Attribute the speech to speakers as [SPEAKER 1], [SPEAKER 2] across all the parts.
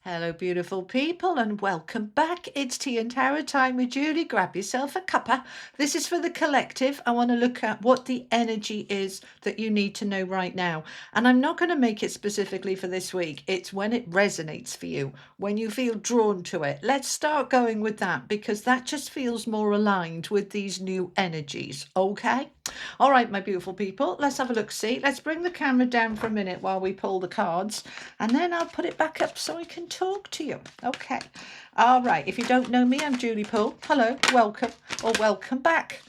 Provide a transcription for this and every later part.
[SPEAKER 1] Hello, beautiful people, and welcome back. It's tea and tarot time with Julie. Grab yourself a cuppa. This is for the collective. I want to look at what the energy is that you need to know right now. And I'm not going to make it specifically for this week. It's when it resonates for you, when you feel drawn to it. Let's start going with that because that just feels more aligned with these new energies. Okay? All right, my beautiful people, let's have a look. See, let's bring the camera down for a minute while we pull the cards, and then I'll put it back up so I can talk to you. Okay. All right. If you don't know me, I'm Julie Poole. Hello, welcome, or welcome back.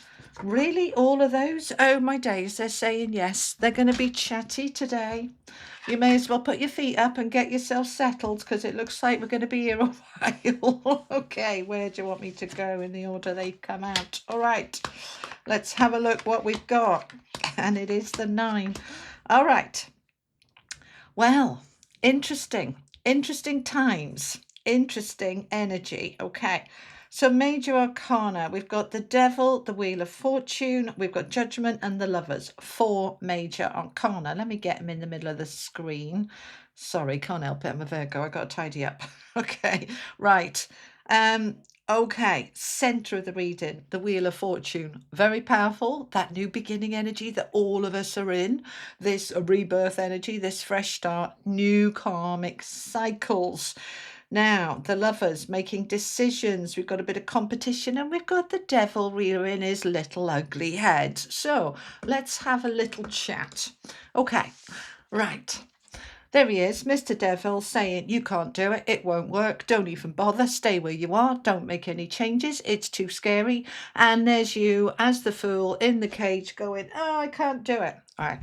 [SPEAKER 1] Really, all of those? Oh, my days, they're saying yes. They're going to be chatty today. You may as well put your feet up and get yourself settled because it looks like we're going to be here a while. Okay, where do you want me to go in the order they come out? All right, let's have a look what we've got. And it is the 9. All right. Well, interesting times, interesting energy. Okay. So major arcana, we've got the devil, the wheel of fortune, we've got judgment and the lovers. 4 major arcana. Let me get them in the middle of the screen. Sorry, can't help it. I'm a Virgo. I got to tidy up. Okay, right. Okay, center of the reading, the wheel of fortune. Very powerful. That new beginning energy that all of us are in. This rebirth energy, this fresh start, new karmic cycles. Now, the lovers making decisions. We've got a bit of competition and we've got the devil rearing his little ugly head. So let's have a little chat. Okay, right. There he is, Mr. Devil, saying, you can't do it, it won't work, don't even bother, stay where you are, don't make any changes, it's too scary. And there's you, as the fool, in the cage going, oh, I can't do it. All right,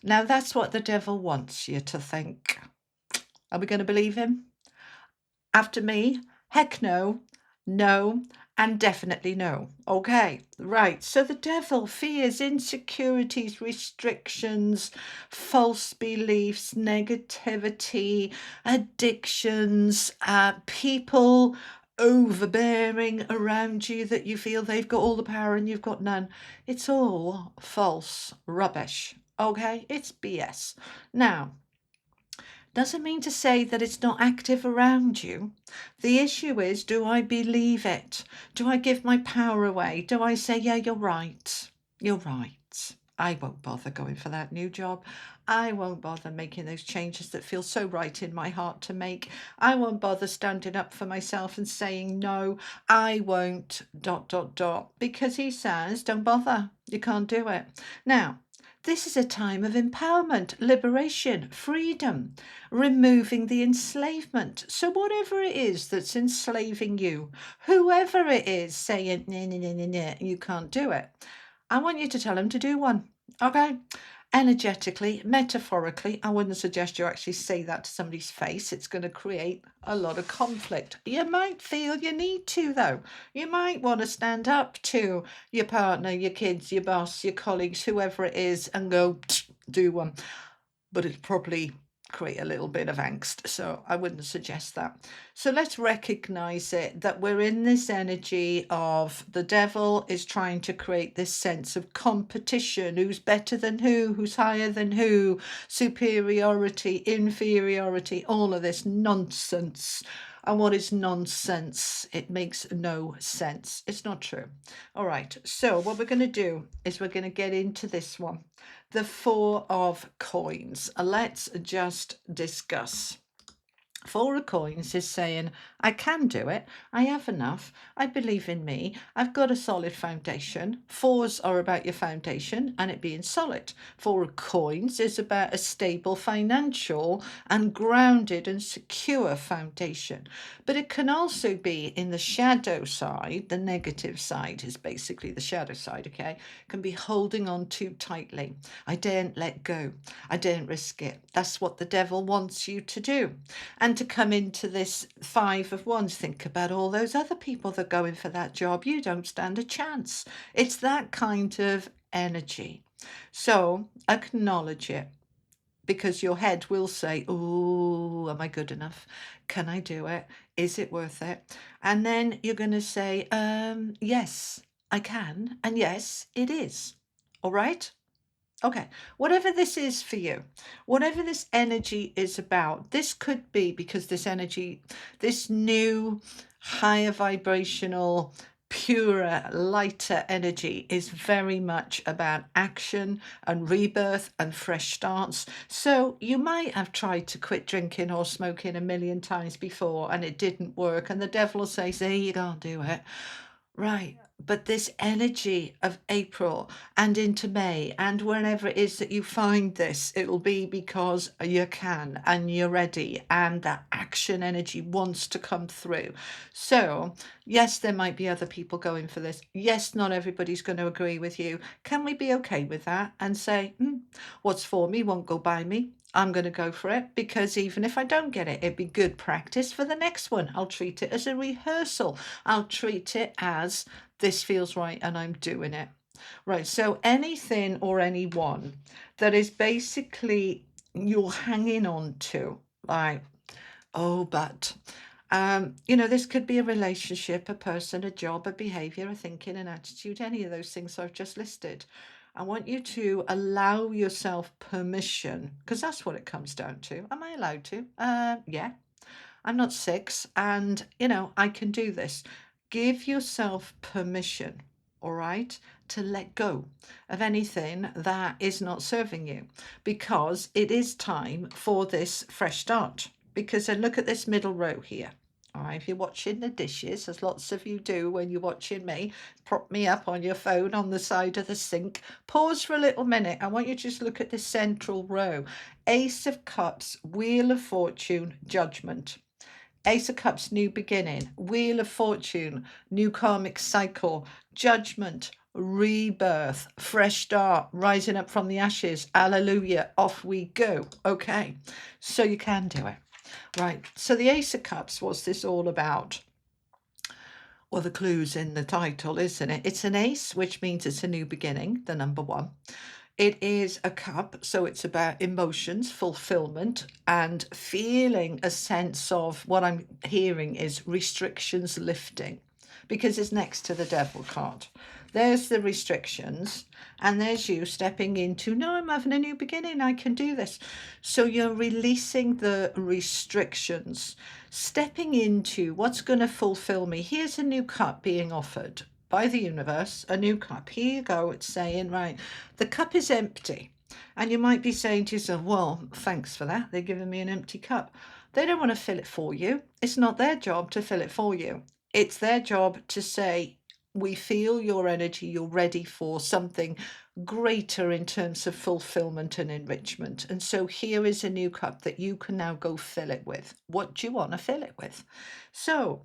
[SPEAKER 1] now that's what the devil wants you to think. Are we going to believe him? After me? Heck no, no, and definitely no. Okay, right. So the devil fears insecurities, restrictions, false beliefs, negativity, addictions, people overbearing around you that you feel they've got all the power and you've got none. It's all false rubbish. Okay, it's BS. Now, doesn't mean to say that it's not active around you. The issue is, do I believe it? Do I give my power away? Do I say, yeah, you're right. You're right. I won't bother going for that new job. I won't bother making those changes that feel so right in my heart to make. I won't bother standing up for myself and saying no. I won't ... because he says, don't bother. You can't do it. Now, this is a time of empowerment, liberation, freedom, removing the enslavement. So whatever it is that's enslaving you, whoever it is saying, nah, nah, nah, nah, nah, you can't do it, I want you to tell him to do one. Okay? Energetically, metaphorically, I wouldn't suggest you actually say that to somebody's face. It's going to create a lot of conflict. You might feel you need to, though. You might want to stand up to your partner, your kids, your boss, your colleagues, whoever it is, and go do one. But it'll probably create a little bit of angst. So I wouldn't suggest that. So let's recognize it that we're in this energy of the devil is trying to create this sense of competition. Who's better than who's higher than who, superiority, inferiority, all of this nonsense. And what is nonsense? It makes no sense. It's not true. All right. So what we're going to do is we're going to get into this one. The 4 of coins. Let's just discuss. 4 of coins is saying, I can do it. I have enough. I believe in me. I've got a solid foundation. 4s are about your foundation and it being solid. 4 of coins is about a stable financial and grounded and secure foundation. But it can also be in the shadow side. The negative side is basically the shadow side, okay? Can be holding on too tightly. I daren't let go. I daren't risk it. That's what the devil wants you to do. And to come into this 5 of wands, think about all those other people that go in for that job. You don't stand a chance. It's that kind of energy. So acknowledge it, because your head will say, oh, am I good enough? Can I do it? Is it worth it? And then you're going to say, yes, I can. And yes, it is. All right? Okay, whatever this is for you, whatever this energy is about, this could be because this energy, this new higher vibrational, purer, lighter energy is very much about action and rebirth and fresh starts. So you might have tried to quit drinking or smoking a million times before and it didn't work, and the devil will say, see, you can't do it. Right. But this energy of April and into May, and whenever it is that you find this, it'll be because you can and you're ready, and that action energy wants to come through. So, yes, there might be other people going for this. Yes, not everybody's going to agree with you. Can we be okay with that and say, what's for me won't go by me? I'm going to go for it, because even if I don't get it, it'd be good practice for the next one. I'll treat it as a rehearsal. I'll treat it as this feels right and I'm doing it. Right. So anything or anyone that is basically you're hanging on to, like, oh, but, this could be a relationship, a person, a job, a behavior, a thinking, an attitude, any of those things I've just listed. I want you to allow yourself permission, because that's what it comes down to. Am I allowed to? Yeah. I'm not 6, and I can do this. Give yourself permission, all right, to let go of anything that is not serving you, because it is time for this fresh start. Because then look at this middle row here. All right, if you're watching the dishes, as lots of you do when you're watching me, prop me up on your phone on the side of the sink. Pause for a little minute. I want you to just look at this central row. Ace of Cups, Wheel of Fortune, Judgment. Ace of Cups, new beginning. Wheel of Fortune, new karmic cycle. Judgment, rebirth, fresh start, rising up from the ashes. Hallelujah, off we go. Okay, so you can do it. Right, so the Ace of Cups, what's this all about? Well, the clue's in the title, isn't it? It's an ace, which means it's a new beginning, the number 1. It is a cup, so it's about emotions, fulfillment, and feeling a sense of, what I'm hearing is restrictions lifting, because it's next to the devil card. There's the restrictions, and there's you stepping into, no, I'm having a new beginning, I can do this. So you're releasing the restrictions, stepping into what's going to fulfill me. Here's a new cup being offered by the universe, a new cup. Here you go. It's saying, right, the cup is empty. And you might be saying to yourself, well, thanks for that. They're giving me an empty cup. They don't want to fill it for you. It's not their job to fill it for you. It's their job to say, we feel your energy. You're ready for something greater in terms of fulfillment and enrichment. And so here is a new cup that you can now go fill it with. What do you want to fill it with? So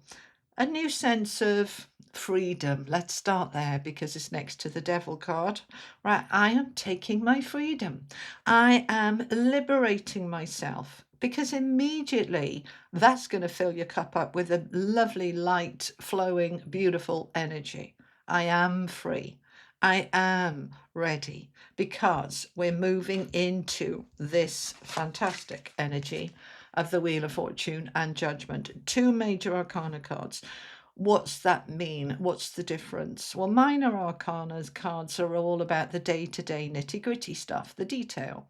[SPEAKER 1] a new sense of freedom. Let's start there, because it's next to the devil card. Right, I am taking my freedom. I am liberating myself, because immediately that's going to fill your cup up with a lovely, light, flowing, beautiful energy. I am free. I am ready, because we're moving into this fantastic energy of the Wheel of Fortune and Judgment. 2 major arcana cards. What's that mean? What's the difference? Well, minor arcana cards are all about the day-to-day nitty-gritty stuff, the detail.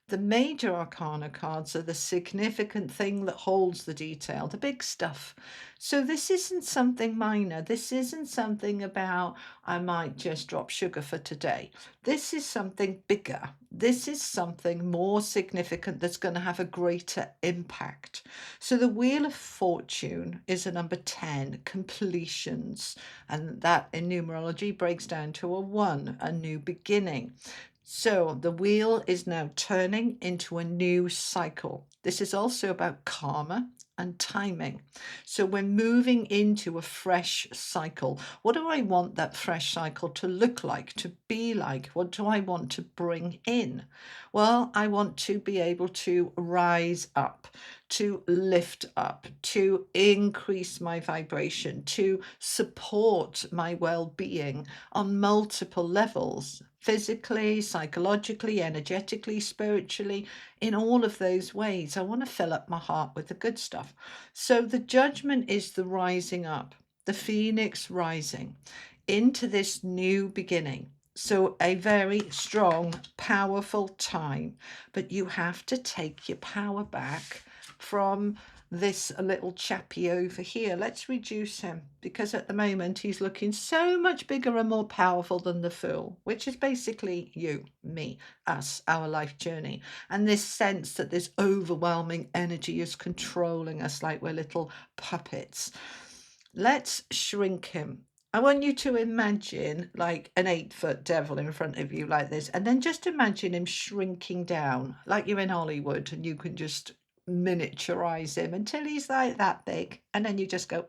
[SPEAKER 1] The major arcana cards are the significant thing that holds the detail, the big stuff. So this isn't something minor. This isn't something about, I might just drop sugar for today. This is something bigger. This is something more significant that's going to have a greater impact. So the Wheel of Fortune is a number 10, completions. And that in numerology breaks down to a 1, a new beginning. So the wheel is now turning into a new cycle. This is also about karma and timing. So we're moving into a fresh cycle. What do I want that fresh cycle to look like, to be like? What do I want to bring in? Well, I want to be able to rise up, to lift up, to increase my vibration, to support my well-being on multiple levels. Physically, psychologically, energetically, spiritually, in all of those ways. I want to fill up my heart with the good stuff. So the Judgment is the rising up, the phoenix rising into this new beginning. So a very strong, powerful time, but you have to take your power back from this little chappy over here. Let's reduce him, because at the moment he's looking so much bigger and more powerful than the Fool, which is basically you, me, us, our life journey. And this sense that this overwhelming energy is controlling us like we're little puppets. Let's shrink him. I want you to imagine like an 8-foot devil in front of you like this, and then just imagine him shrinking down like you're in Hollywood and you can just miniaturize him until he's like that big, and then you just go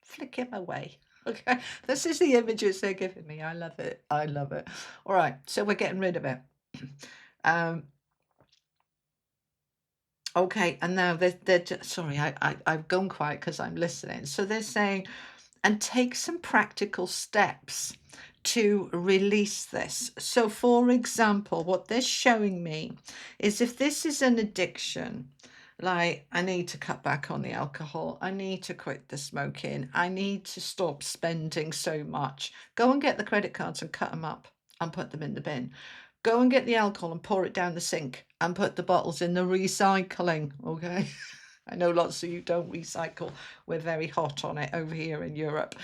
[SPEAKER 1] flick him away. Okay, this is the images they're giving me. I love it. I love it. All right, so we're getting rid of it. Okay, and now they're just, sorry, I've gone quiet because I'm listening. So they're saying, and take some practical steps to release this. So, for example, what they're showing me is if this is an addiction, like I need to cut back on the alcohol, I need to quit the smoking, I need to stop spending so much, go and get the credit cards and cut them up and put them in the bin. Go and get the alcohol and pour it down the sink and put the bottles in the recycling, okay? I know lots of you don't recycle. We're very hot on it over here in Europe.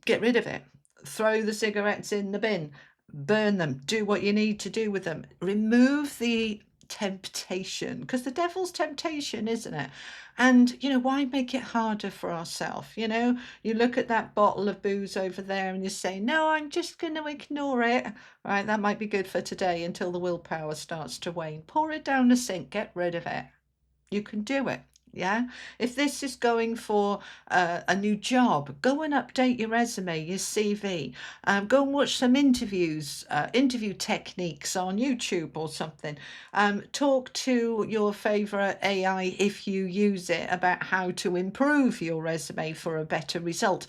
[SPEAKER 1] Get rid of it. Throw the cigarettes in the bin. Burn them. Do what you need to do with them. Remove the temptation, because the devil's temptation, isn't it? And why make it harder for ourselves? You look at that bottle of booze over there and you say, no, I'm just going to ignore it. Right, that might be good for today until the willpower starts to wane. Pour it down the sink. Get rid of it. You can do it. Yeah. If this is going for a new job, go and update your resume, your CV. Go and watch some interviews, interview techniques on YouTube or something. Talk to your favorite AI, if you use it, about how to improve your resume for a better result.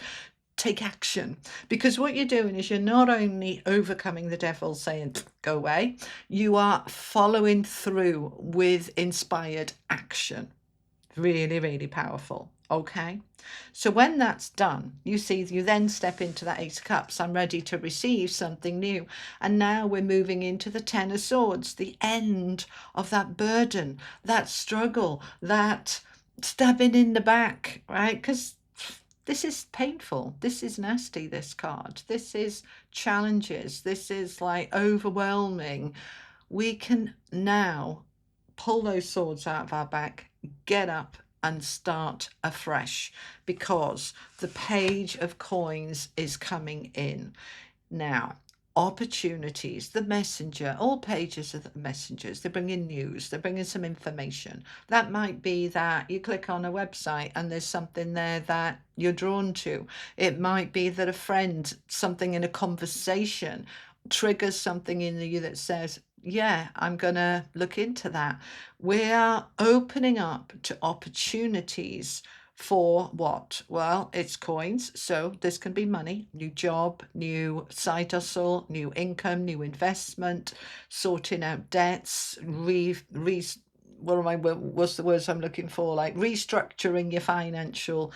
[SPEAKER 1] Take action, because what you're doing is you're not only overcoming the devil saying go away, you are following through with inspired action. Really, really powerful. Okay, so when that's done, you then step into that Ace of Cups. I'm ready to receive something new. And now we're moving into the Ten of Swords, the end of that burden, that struggle, that stabbing in the back, right? Because this is painful. This is nasty, this card. This is challenges. This is like overwhelming. We can now pull those swords out of our back, get up and start afresh, because the Page of Coins is coming in. Now, opportunities, the messenger, all pages are the messengers. They bring in news, they're bringing some information. That might be that you click on a website and there's something there that you're drawn to. It might be that a friend, something in a conversation triggers something in you that says, yeah, I'm going to look into that. We are opening up to opportunities for what? Well, it's coins. So this can be money, new job, new side hustle, new income, new investment, sorting out debts, what's the words I'm looking for? Like restructuring your financial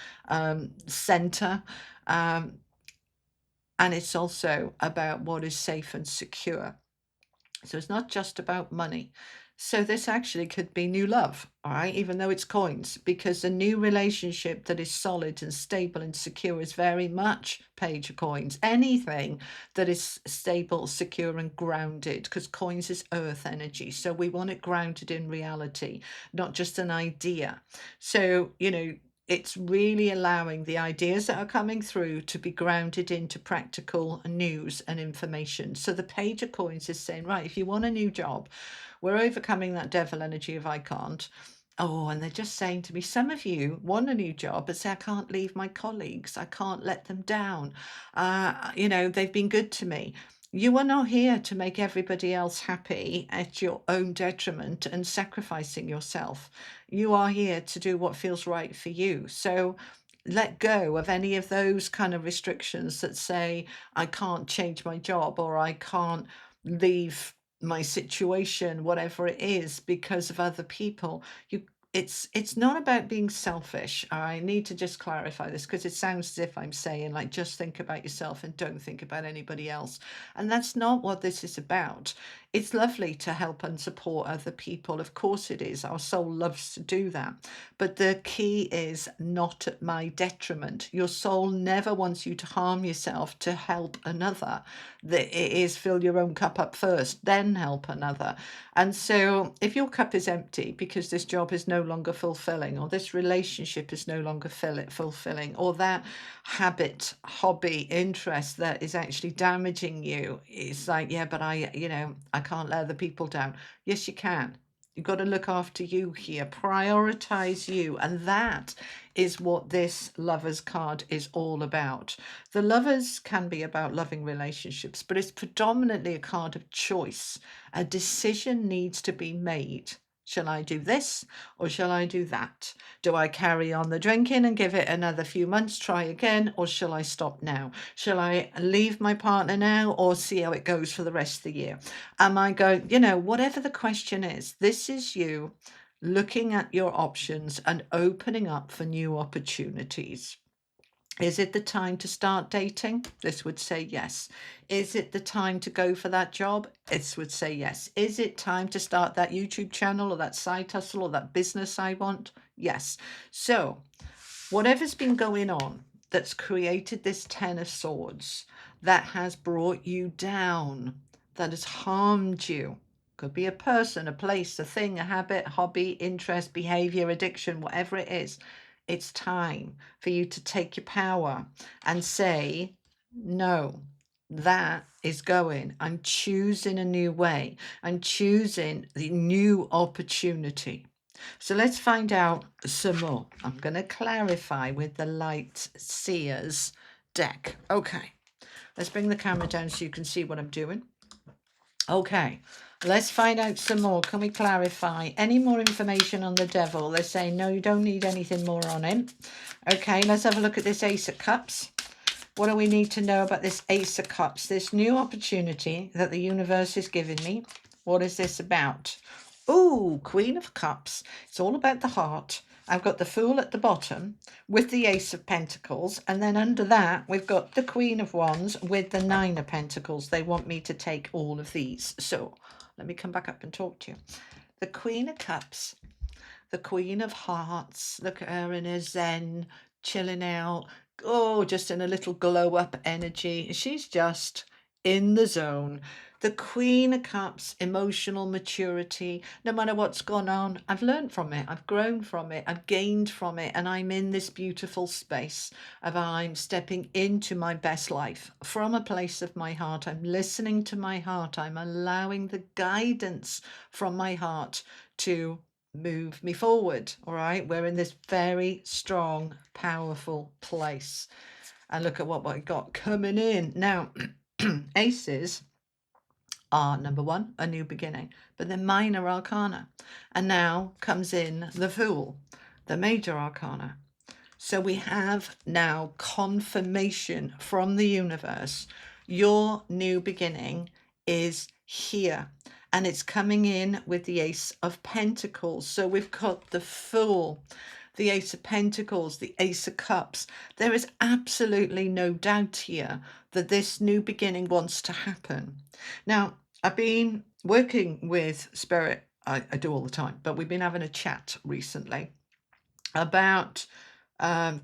[SPEAKER 1] center. And it's also about what is safe and secure. So it's not just about money. So this actually could be new love, all right, even though it's coins, because a new relationship that is solid and stable and secure is very much Page of Coins. Anything that is stable, secure and grounded, because coins is earth energy. So we want it grounded in reality, not just an idea. So, it's really allowing the ideas that are coming through to be grounded into practical news and information. So the Page of Coins is saying, right, if you want a new job, we're overcoming that devil energy of I can't. Oh, and they're just saying to me, some of you want a new job, but say, I can't leave my colleagues. I can't let them down. They've been good to me. You are not here to make everybody else happy at your own detriment and sacrificing yourself. You are here to do what feels right for you. So let go of any of those kind of restrictions that say, I can't change my job or I can't leave my situation, whatever it is, because of other people. You it's not about being selfish. I need to just clarify this because it sounds as if I'm saying like just think about yourself and don't think about anybody else. And that's not what this is about. It's lovely to help and support other people. Of course it is. Our soul loves to do that. But the key is not at my detriment. Your soul never wants you to harm yourself to help another. It is fill your own cup up first, then help another. And so if your cup is empty because this job is no longer fulfilling, or this relationship is no longer fulfilling, or that habit, hobby, interest that is actually damaging you, it's like, yeah, but I can't let other people down. Yes, you can. You've got to look after you here, prioritize you. And that is what this lovers card is all about. The lovers can be about loving relationships, but it's predominantly a card of choice. A decision needs to be made. Shall I do this or shall I do that? Do I carry on the drinking and give it another few months, try again, or shall I stop now? Shall I leave my partner now or see how it goes for the rest of the year? Am I going, whatever the question is, this is you looking at your options and opening up for new opportunities. Is it the time to start dating? This would say yes. Is it the time to go for that job? This would say yes. Is it time to start that YouTube channel or that side hustle or that business I want? Yes. So whatever's been going on that's created this Ten of Swords, that has brought you down, that has harmed you, could be a person, a place, a thing, a habit, hobby, interest, behavior, addiction, whatever it is. It's time for you to take your power and say, no, that is going. I'm choosing a new way. I'm choosing the new opportunity. So let's find out some more. I'm going to clarify with the Light Seers deck. Okay, let's bring the camera down so you can see what I'm doing. Okay, let's find out some more. Can we clarify any more information on the devil? They're saying, no, you don't need anything more on him. Okay, let's have a look at this Ace of Cups. What do we need to know about this Ace of Cups? This new opportunity that the universe is giving me. What is this about? Ooh, Queen of Cups. It's all about the heart. I've got the Fool at the bottom with the Ace of Pentacles. And then under that, we've got the Queen of Wands with the Nine of Pentacles. They want me to take all of these. So let me come back up and talk to you. The Queen of Cups, the Queen of Hearts. Look at her in her zen, chilling out. Oh, just in a little glow up energy. She's just in the zone. The Queen of Cups, emotional maturity. No matter what's gone on, I've learned from it. I've grown from it. I've gained from it. And I'm in this beautiful space of I'm stepping into my best life from a place of my heart. I'm listening to my heart. I'm allowing the guidance from my heart to move me forward. All right, we're in this very strong, powerful place. And look at what I got coming in now. Aces are number one, a new beginning, but they're minor arcana. And now comes in the Fool, the major arcana. So we have now confirmation from the universe. Your new beginning is here. And it's coming in with the Ace of Pentacles. So we've got the Fool, the Ace of Pentacles, the Ace of Cups. There is absolutely no doubt here that this new beginning wants to happen. Now, I've been working with Spirit. I do all the time, but we've been having a chat recently about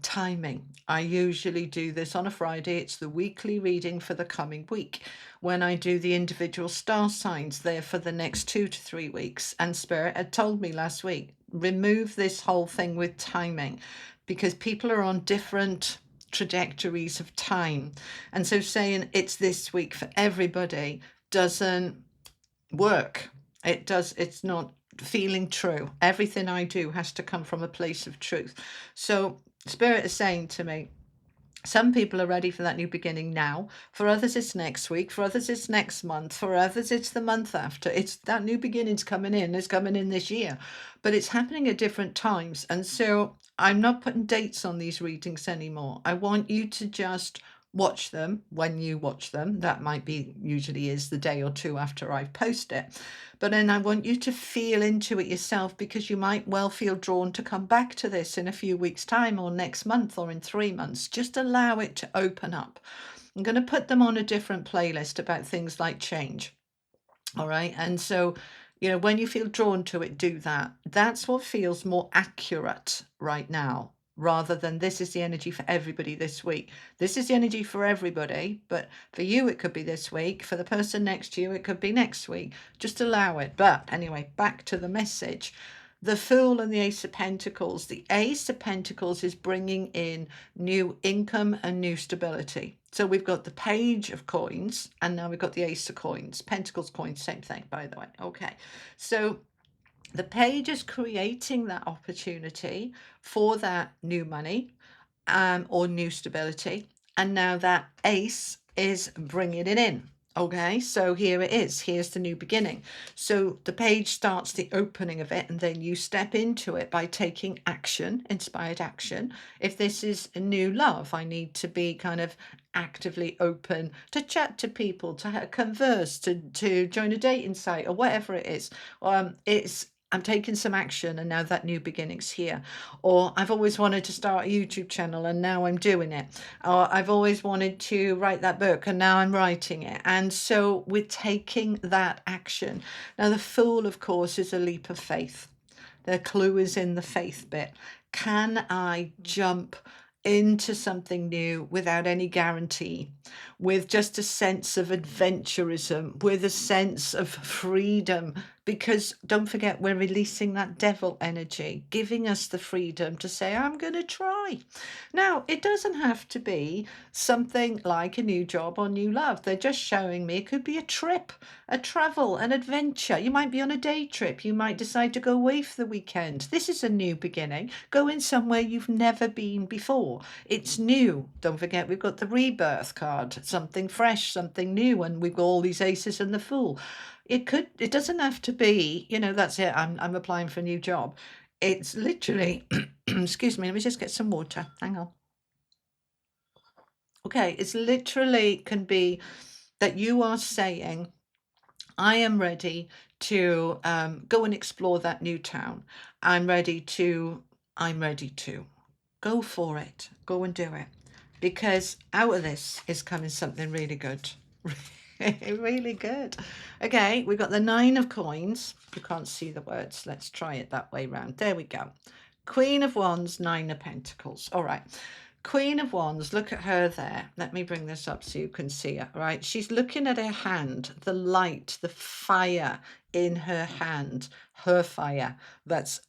[SPEAKER 1] timing. I usually do this on a Friday. It's the weekly reading for the coming week. When I do the individual star signs there for the next 2 to 3 weeks. And Spirit had told me last week, remove this whole thing with timing because people are on different trajectories of time. And so saying it's this week for everybody doesn't work. It's not feeling true. Everything I do has to come from a place of truth. So Spirit is saying to me, some people are ready for that new beginning now. For others, it's next week. For others, it's next month. For others, it's the month after. It's that new beginning's coming in. It's coming in this year. But it's happening at different times. And so I'm not putting dates on these readings anymore. I want you to just watch them when you watch them. That might be, usually is the day or two after I've posted it. But then I want you to feel into it yourself, because you might well feel drawn to come back to this in a few weeks' time, or next month, or in 3 months. Just allow it to open up. I'm going to put them on a different playlist about things like change. All right. And so, when you feel drawn to it, do that. That's what feels more accurate right now, rather than this is the energy for everybody this week. This is the energy for everybody, but for you, it could be this week. For the person next to you, it could be next week. Just allow it. But anyway, back to the message. The Fool and the Ace of Pentacles. The Ace of Pentacles is bringing in new income and new stability. So we've got the Page of Coins, and now we've got the Ace of Coins. Pentacles, coins, same thing, by the way. Okay, so the Page is creating that opportunity for that new money, or new stability. And now that Ace is bringing it in. Okay, so here it is. Here's the new beginning. So the page starts the opening of it, and then you step into it by taking action, inspired action. If this is a new love, I need to be kind of actively open to chat to people, to converse, to join a dating site, or whatever it is. I'm taking some action, and now that new beginning's here. Or I've always wanted to start a YouTube channel, and now I'm doing it. Or I've always wanted to write that book, and now I'm writing it. And so we're taking that action. Now, the Fool, of course, is a leap of faith. The clue is in the faith bit. Can I jump into something new without any guarantee, with just a sense of adventurism, with a sense of freedom? Because don't forget, we're releasing that devil energy, giving us the freedom to say, I'm going to try. Now, it doesn't have to be something like a new job or new love. They're just showing me it could be a trip, a travel, an adventure. You might be on a day trip. You might decide to go away for the weekend. This is a new beginning. Go in somewhere you've never been before. It's new. Don't forget, we've got the rebirth card, something fresh, something new, and we've got all these aces and the Fool. It doesn't have to be, that's it. I'm applying for a new job. It's literally, excuse me, let me just get some water. Hang on. Okay, it's literally can be that you are saying, I am ready to go and explore that new town. I'm ready to go for it. Go and do it. Because out of this is coming something really good. Really good. Okay, we've got the 9 of coins. You can't see the words. Let's try it that way round. There we go. Queen of Wands, 9 of Pentacles. All right. Queen of Wands, look at her there. Let me bring this up so you can see it, right? She's looking at her hand, the light, the fire in her hand, her fire.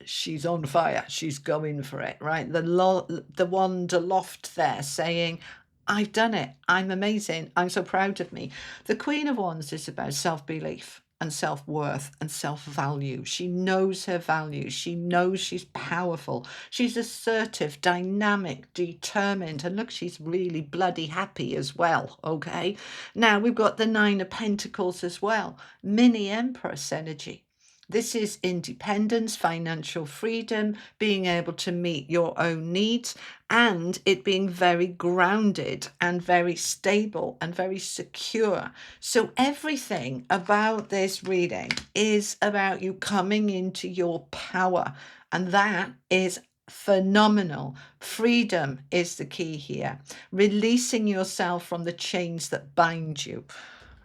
[SPEAKER 1] She's on fire. She's going for it, right? The wand aloft there saying, I've done it. I'm amazing. I'm so proud of me. The Queen of Wands is about self-belief and self-worth and self-value. She knows her value. She knows she's powerful. She's assertive, dynamic, determined. And look, she's really bloody happy as well, okay? Now, we've got the 9 of Pentacles as well. Mini Empress energy. This is independence, financial freedom, being able to meet your own needs, and it being very grounded and very stable and very secure. So everything about this reading is about you coming into your power, and that is phenomenal. Freedom is the key here. Releasing yourself from the chains that bind you,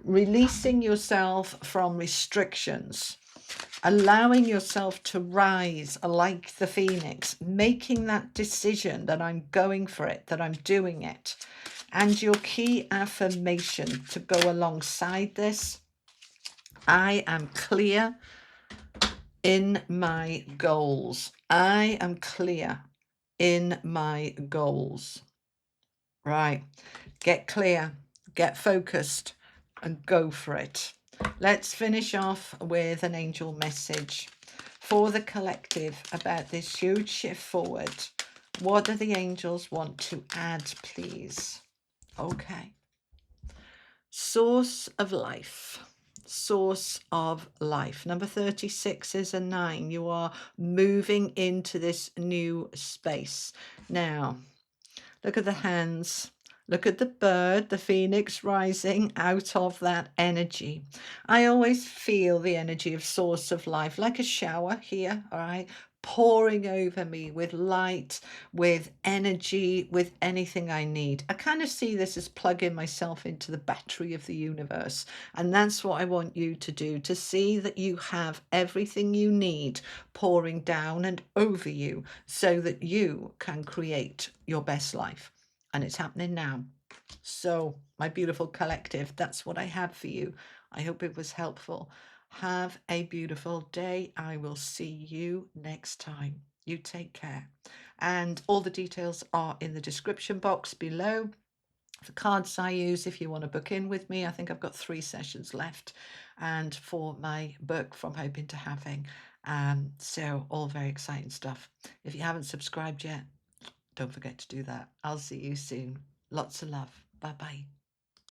[SPEAKER 1] releasing yourself from restrictions, allowing yourself to rise like the phoenix, making that decision that I'm going for it, that I'm doing it. And your key affirmation to go alongside this: I am clear in my goals. I am clear in my goals. Right. Get clear, get focused, and go for it. Let's finish off with an angel message for the collective about this huge shift forward. What do the angels want to add, please? Okay. Source of life. Source of life. Number 36 is a 9. You are moving into this new space. Now, look at the hands. Look at the bird, the phoenix rising out of that energy. I always feel the energy of source of life, like a shower here, all right, pouring over me with light, with energy, with anything I need. I kind of see this as plugging myself into the battery of the universe. And that's what I want you to do, to see that you have everything you need pouring down and over you so that you can create your best life. And it's happening now. So, my beautiful collective, that's what I have for you. I hope it was helpful. Have a beautiful day. I will see you next time. You take care. And all the details are in the description box below. The cards I use if you want to book in with me. I think I've got 3 sessions left, and for my book From Hoping to Having. So all very exciting stuff. If you haven't subscribed yet, don't forget to do that. I'll see you soon. Lots of love. Bye bye.